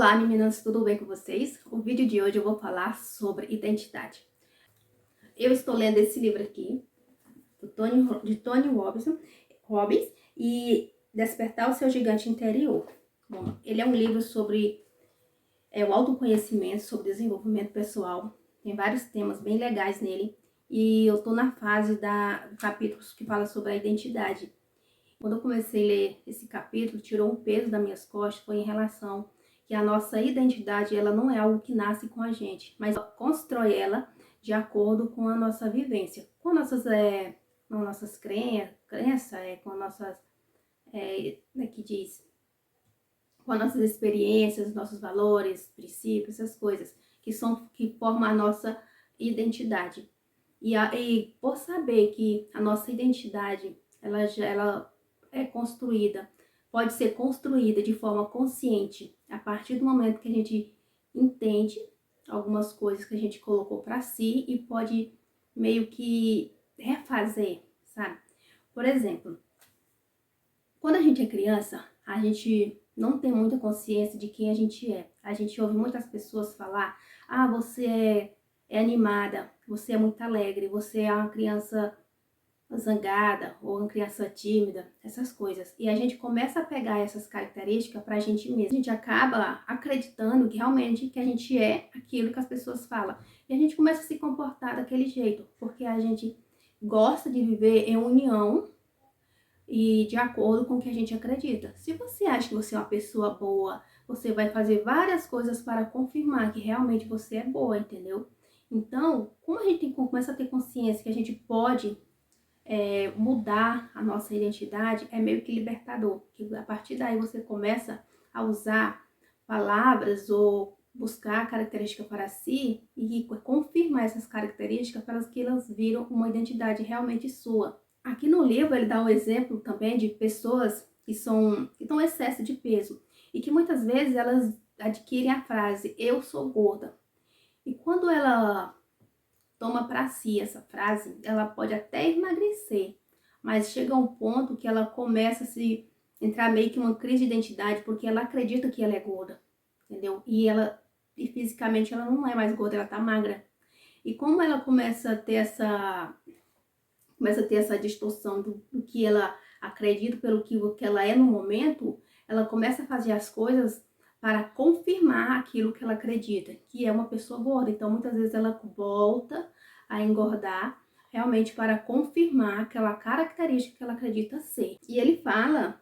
Olá meninas, tudo bem com vocês? O vídeo de hoje eu vou falar sobre identidade. Eu estou lendo esse livro aqui, de Tony Robbins, e Despertar o Seu Gigante Interior. Bom, ele é um livro sobre o autoconhecimento, sobre desenvolvimento pessoal. Tem vários temas bem legais nele. E eu estou na fase do capítulo que fala sobre a identidade. Quando eu comecei a ler esse capítulo, tirou um peso das minhas costas, foi em relação que a nossa identidade, ela não é algo que nasce com a gente, mas constrói ela de acordo com a nossa vivência, com nossas crenças, com nossas, como é que diz? Com as nossas experiências, nossos valores, princípios, essas coisas que formam a nossa identidade. E por saber que a nossa identidade, ela é construída, pode ser construída de forma consciente a partir do momento que a gente entende algumas coisas que a gente colocou para si e pode meio que refazer, sabe? Por exemplo, quando a gente é criança, a gente não tem muita consciência de quem a gente é. A gente ouve muitas pessoas falar: ah, você é animada, você é muito alegre, você é uma criança zangada ou uma criança tímida, essas coisas. E a gente começa a pegar essas características pra gente mesmo. A gente acaba acreditando que realmente que a gente é aquilo que as pessoas falam. E a gente começa a se comportar daquele jeito, porque a gente gosta de viver em união e de acordo com o que a gente acredita. Se você acha que você é uma pessoa boa, você vai fazer várias coisas para confirmar que realmente você é boa, entendeu? Então, como a gente começa a ter consciência que a gente pode mudar a nossa identidade, é meio que libertador. Que a partir daí você começa a usar palavras ou buscar características para si e confirmar essas características para que elas viram uma identidade realmente sua. Aqui no livro ele dá um exemplo também de pessoas que estão em excesso de peso e que muitas vezes elas adquirem a frase "eu sou gorda". E quando ela toma para si essa frase, ela pode até emagrecer, mas chega a um ponto que ela começa a se entrar meio que uma crise de identidade, porque ela acredita que ela é gorda, entendeu? E fisicamente ela não é mais gorda, ela tá magra. E como ela começa a ter essa distorção do que ela acredita pelo que ela é no momento, ela começa a fazer as coisas para confirmar aquilo que ela acredita, que é uma pessoa gorda. Então, muitas vezes ela volta a engordar realmente para confirmar aquela característica que ela acredita ser. E ele fala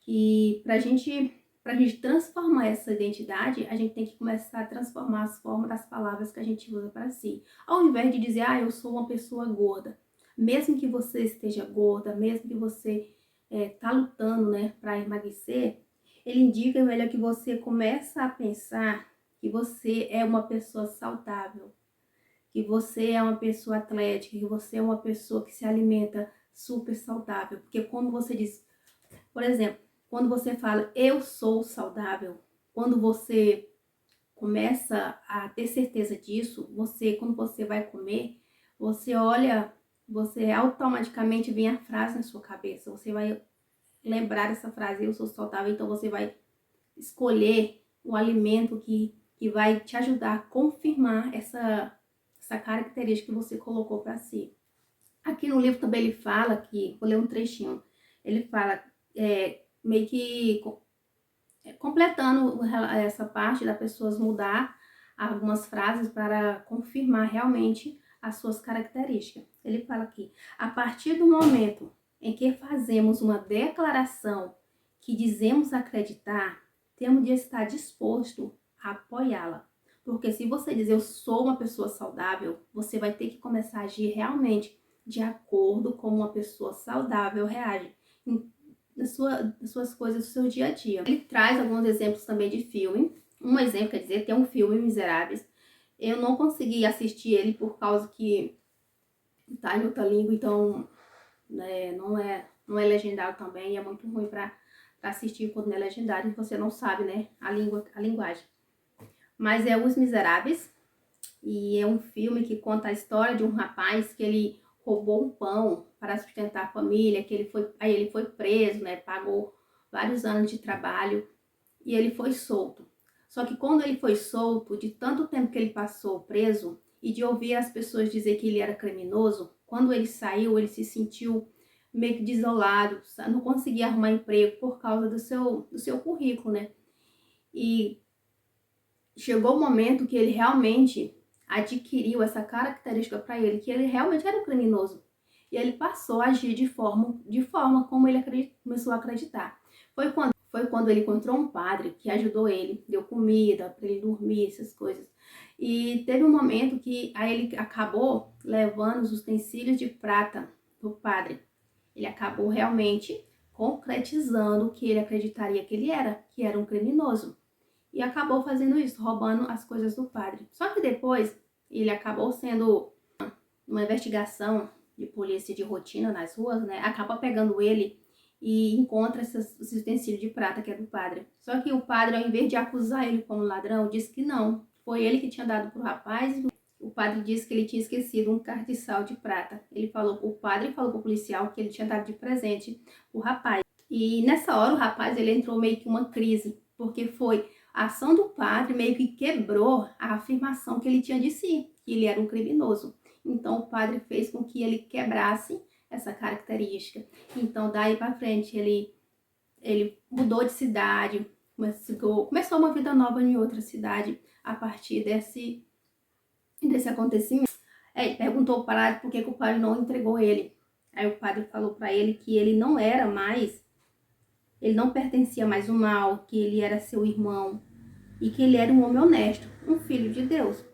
que para a gente transformar essa identidade, a gente tem que começar a transformar as formas das palavras que a gente usa para si. Ao invés de dizer, ah, eu sou uma pessoa gorda. Mesmo que você esteja gorda, mesmo que você tá lutando, né, para emagrecer, ele indica melhor que você começa a pensar que você é uma pessoa saudável, que você é uma pessoa atlética, que você é uma pessoa que se alimenta super saudável. Porque quando você diz, por exemplo, quando você fala eu sou saudável, quando você começa a ter certeza disso, quando você vai comer, você olha, você automaticamente vem a frase na sua cabeça, você vai lembrar dessa frase, eu sou saudável, então você vai escolher o alimento que vai te ajudar a confirmar essa característica que você colocou para si. Aqui no livro também ele fala que, vou ler um trechinho, ele fala meio que completando essa parte da pessoa mudar algumas frases para confirmar realmente as suas características. Ele fala aqui, a partir do momento em que fazemos uma declaração que dizemos acreditar, temos de estar disposto a apoiá-la. Porque se você dizer eu sou uma pessoa saudável, você vai ter que começar a agir realmente de acordo com uma pessoa saudável reage nas suas coisas do seu dia a dia. Ele traz alguns exemplos também de filme. Um exemplo, quer dizer, tem um filme Miseráveis. Eu não consegui assistir ele por causa que tá em outra língua, então não é legendado também, e é muito ruim para assistir quando não é legendado e você não sabe, né, a linguagem. Mas é Os Miseráveis, e é um filme que conta a história de um rapaz que ele roubou um pão para sustentar a família, aí ele foi preso, né, pagou vários anos de trabalho e ele foi solto. Só que quando ele foi solto, de tanto tempo que ele passou preso e de ouvir as pessoas dizer que ele era criminoso, quando ele saiu, ele se sentiu meio que desolado, não conseguia arrumar emprego por causa do seu currículo, né? E chegou o momento que ele realmente adquiriu essa característica para ele, que ele realmente era um criminoso. E ele passou a agir de forma como ele começou a acreditar. Foi quando ele encontrou um padre que ajudou ele, deu comida para ele dormir, essas coisas. E teve um momento que aí ele acabou levando os utensílios de prata do padre. Ele acabou realmente concretizando o que ele acreditaria que era um criminoso. E acabou fazendo isso, roubando as coisas do padre. Só que depois ele acabou sendo uma investigação de polícia de rotina nas ruas, né? Acaba pegando ele e encontra esses utensílios de prata que é do padre. Só que o padre, ao invés de acusar ele como ladrão, disse que não. Foi ele que tinha dado pro rapaz. O padre disse que ele tinha esquecido um cartiçal de prata. O padre falou pro policial que ele tinha dado de presente pro rapaz. E nessa hora o rapaz ele entrou meio que uma crise, porque foi a ação do padre meio que quebrou a afirmação que ele tinha de si, que ele era um criminoso. Então o padre fez com que ele quebrasse essa característica. Então daí para frente ele mudou de cidade, começou uma vida nova em outra cidade a partir desse acontecimento. Ele perguntou ao padre por que o padre não entregou ele. Aí o padre falou para ele que ele não pertencia mais ao mal, que ele era seu irmão e que ele era um homem honesto, um filho de Deus.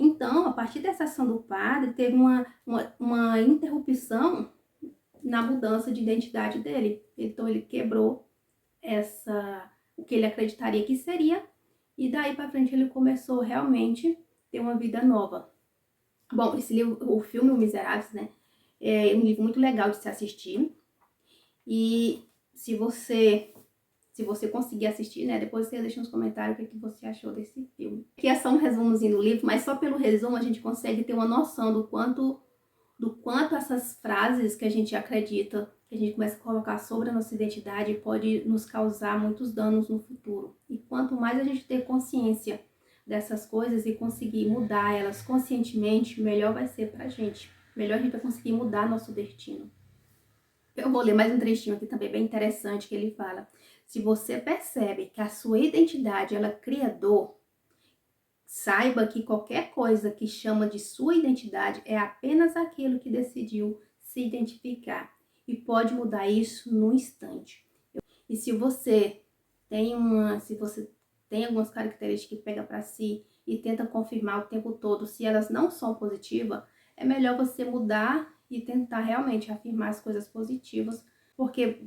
Então, a partir dessa ação do padre, teve uma interrupção na mudança de identidade dele. Então, ele quebrou o que ele acreditaria que seria, e daí para frente ele começou realmente a ter uma vida nova. Bom, esse livro, o filme O Miseráveis, né, é um livro muito legal de se assistir, e se você conseguir assistir, né, depois você deixa nos comentários o que você achou desse filme. Aqui é só um resumozinho do livro, mas só pelo resumo a gente consegue ter uma noção do quanto essas frases que a gente acredita, que a gente começa a colocar sobre a nossa identidade, pode nos causar muitos danos no futuro. E quanto mais a gente ter consciência dessas coisas e conseguir mudar elas conscientemente, melhor vai ser pra gente. Melhor a gente vai conseguir mudar nosso destino. Eu vou ler mais um trechinho aqui também bem interessante que ele fala: se você percebe que a sua identidade ela cria dor, saiba que qualquer coisa que chama de sua identidade é apenas aquilo que decidiu se identificar e pode mudar isso no instante. E se você tem algumas características que pega para si e tenta confirmar o tempo todo, se elas não são positivas, é melhor você mudar e tentar realmente afirmar as coisas positivas, porque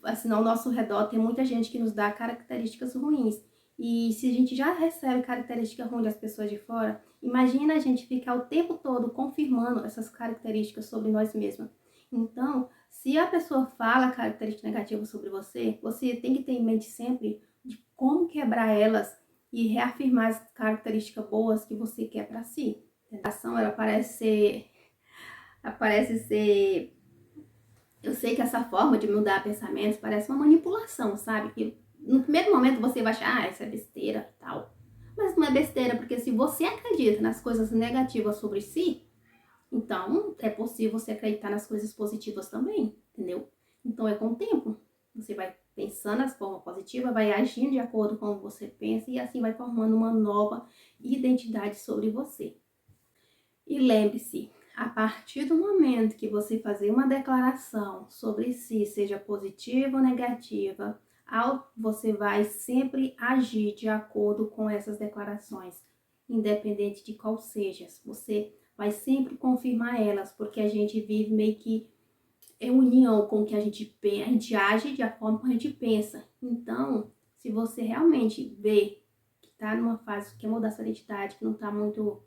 assim, ao nosso redor tem muita gente que nos dá características ruins. E se a gente já recebe características ruins das pessoas de fora, imagina a gente ficar o tempo todo confirmando essas características sobre nós mesmos. Então, se a pessoa fala características negativas sobre você, você tem que ter em mente sempre de como quebrar elas e reafirmar as características boas que você quer para si. A ação, ela parece ser... Eu sei que essa forma de mudar pensamentos parece uma manipulação, sabe? Que no primeiro momento você vai achar, isso é besteira e tal. Mas não é besteira, porque se você acredita nas coisas negativas sobre si, então é possível você acreditar nas coisas positivas também, entendeu? Então é com o tempo. Você vai pensando as formas positivas, vai agindo de acordo com como você pensa e assim vai formando uma nova identidade sobre você. E lembre-se, a partir do momento que você fazer uma declaração sobre si, seja positiva ou negativa, você vai sempre agir de acordo com essas declarações, independente de qual seja. Você vai sempre confirmar elas, porque a gente vive meio que em união com o que a gente age de forma como a gente pensa. Então, se você realmente vê que está numa fase que quer mudar sua identidade, que não está muito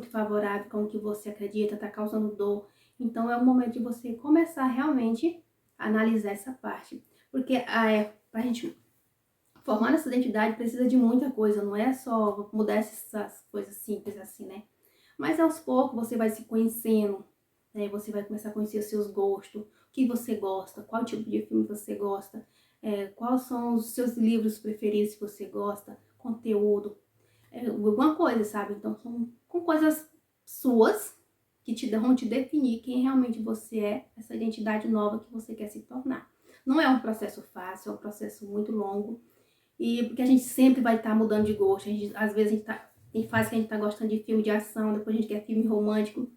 favorável com o que você acredita, está causando dor, então é o momento de você começar realmente a analisar essa parte. Porque pra gente formar essa identidade precisa de muita coisa, não é só mudar essas coisas simples assim, né? Mas aos poucos você vai se conhecendo, né? Você vai começar a conhecer os seus gostos, o que você gosta, qual tipo de filme você gosta, quais são os seus livros preferidos que você gosta, conteúdo, alguma coisa, sabe? Então são com coisas suas que vão te definir quem realmente você é, essa identidade nova que você quer se tornar. Não é um processo fácil, é um processo muito longo, e porque a gente sempre vai estar mudando de gosto. Às vezes a gente tem fase que a gente tá gostando de filme de ação, depois a gente quer filme romântico,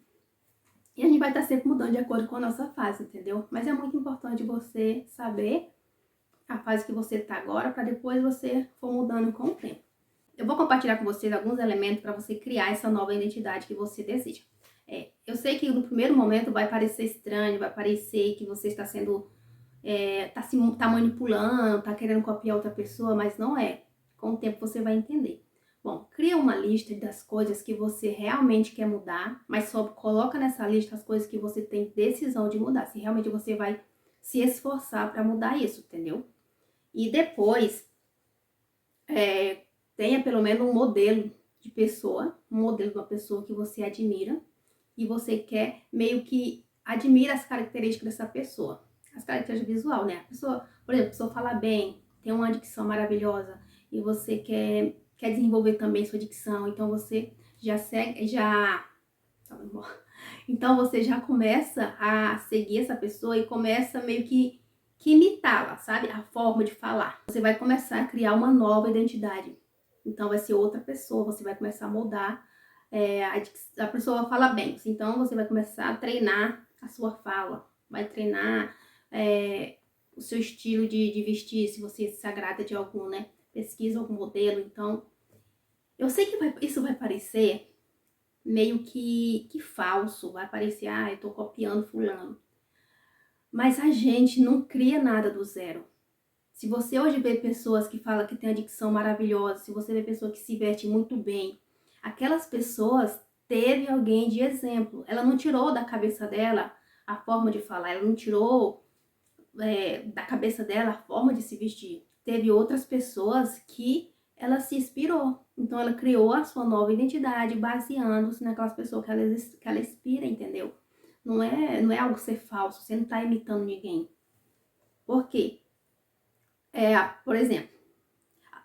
e a gente vai estar sempre mudando de acordo com a nossa fase, entendeu? Mas é muito importante você saber a fase que você tá agora, para depois você for mudando com o tempo. Eu vou compartilhar com vocês alguns elementos para você criar essa nova identidade que você deseja. Eu sei que no primeiro momento vai parecer estranho, vai parecer que você está sendo, tá manipulando, tá querendo copiar outra pessoa, mas não é. Com o tempo você vai entender. Bom, cria uma lista das coisas que você realmente quer mudar, mas só coloca nessa lista as coisas que você tem decisão de mudar, se realmente você vai se esforçar para mudar isso, entendeu? E depois, tenha pelo menos um modelo de pessoa, um modelo de uma pessoa que você admira e você quer meio que admira as características dessa pessoa. As características visual, né? A pessoa, por exemplo, a pessoa fala bem, tem uma dicção maravilhosa e você quer desenvolver também sua dicção, então você já segue, então você já começa a seguir essa pessoa e começa meio que imitá-la, sabe? A forma de falar. Você vai começar a criar uma nova identidade. Então vai ser outra pessoa, você vai começar a moldar. A pessoa fala bem, então você vai começar a treinar a sua fala, vai treinar o seu estilo de vestir, se você se agrada de algum, né? Pesquisa algum modelo. Então, eu sei que isso vai parecer meio que falso, vai parecer, eu tô copiando fulano. Mas a gente não cria nada do zero. Se você hoje vê pessoas que falam que tem a dicção maravilhosa, se você vê pessoas que se vestem muito bem, aquelas pessoas teve alguém de exemplo. Ela não tirou da cabeça dela a forma de falar, ela não tirou da cabeça dela a forma de se vestir. Teve outras pessoas que ela se inspirou. Então ela criou a sua nova identidade baseando-se naquelas pessoas que ela inspira, entendeu? Não é algo ser falso, você não está imitando ninguém. Por quê? Por exemplo,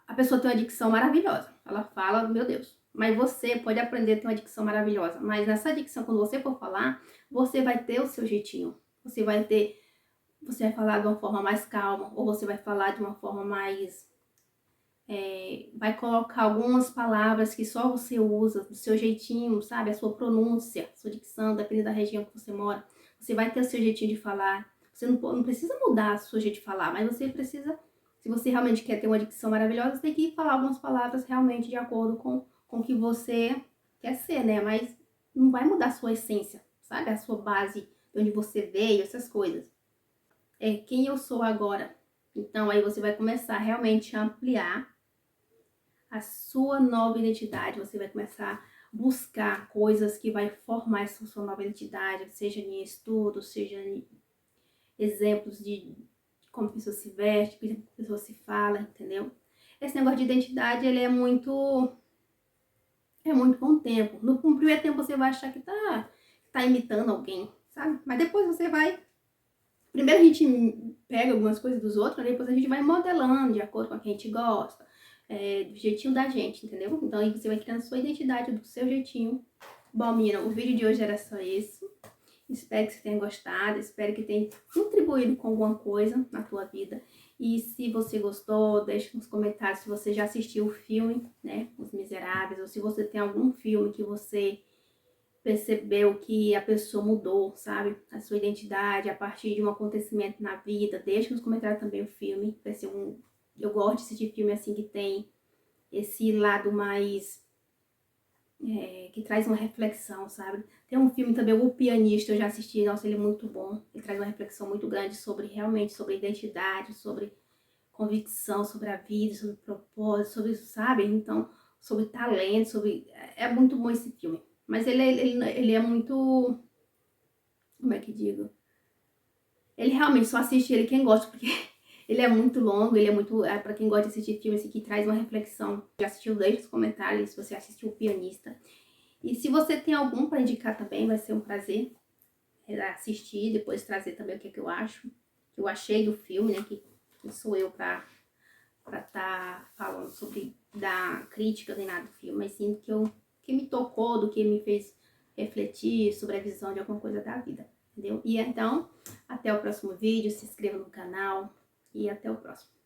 a pessoa tem uma dicção maravilhosa. Ela fala, meu Deus. Mas você pode aprender a ter uma dicção maravilhosa. Mas nessa dicção, quando você for falar, você vai ter o seu jeitinho. Você vai falar de uma forma mais calma, ou você vai falar de uma forma mais... vai colocar algumas palavras que só você usa, do seu jeitinho, sabe? A sua pronúncia, a sua dicção, dependendo da região que você mora. Você vai ter o seu jeitinho de falar. Você não precisa mudar o seu jeito de falar, mas você precisa... Se você realmente quer ter uma dicção maravilhosa, você tem que falar algumas palavras realmente de acordo com o que você quer ser, né? Mas não vai mudar a sua essência, sabe? A sua base, de onde você veio, essas coisas. Quem eu sou agora. Então, aí você vai começar realmente a ampliar a sua nova identidade. Você vai começar a buscar coisas que vai formar essa sua nova identidade, seja em estudo, seja em exemplos de como a pessoa se veste, como a pessoa se fala, entendeu? Esse negócio de identidade, ele é muito com o tempo. No primeiro tempo você vai achar que tá imitando alguém, sabe? Mas depois você vai... Primeiro a gente pega algumas coisas dos outros, depois a gente vai modelando de acordo com a que a gente gosta, do jeitinho da gente, entendeu? Então aí você vai criando a sua identidade do seu jeitinho. Bom, menina, o vídeo de hoje era só isso. Espero que você tenha gostado, espero que tenha contribuído com alguma coisa na tua vida. E se você gostou, deixe nos comentários se você já assistiu o filme, né, Os Miseráveis, ou se você tem algum filme que você percebeu que a pessoa mudou, sabe, a sua identidade a partir de um acontecimento na vida. Deixe nos comentários também o filme. Vai ser eu gosto de assistir filme assim que tem esse lado mais... que traz uma reflexão, sabe? Tem um filme também, O Pianista, eu já assisti, nossa, ele é muito bom. Ele traz uma reflexão muito grande realmente sobre identidade, sobre convicção, sobre a vida, sobre propósito, sobre isso, sabe? Então, sobre talento, é muito bom esse filme. Mas ele é muito... Como é que digo? Ele realmente só assiste ele quem gosta, porque ele é muito longo, ele é muito... pra quem gosta de assistir filme, esse aqui traz uma reflexão. Já assistiu? Deixa nos comentários se você assistiu O Pianista. E se você tem algum para indicar também, vai ser um prazer assistir, depois trazer também o que eu acho, que eu achei do filme, né? Que sou eu para pra estar falando sobre dar crítica nem nada do filme, mas sim que me tocou, do que me fez refletir sobre a visão de alguma coisa da vida, entendeu? E então, até o próximo vídeo, se inscreva no canal e até o próximo.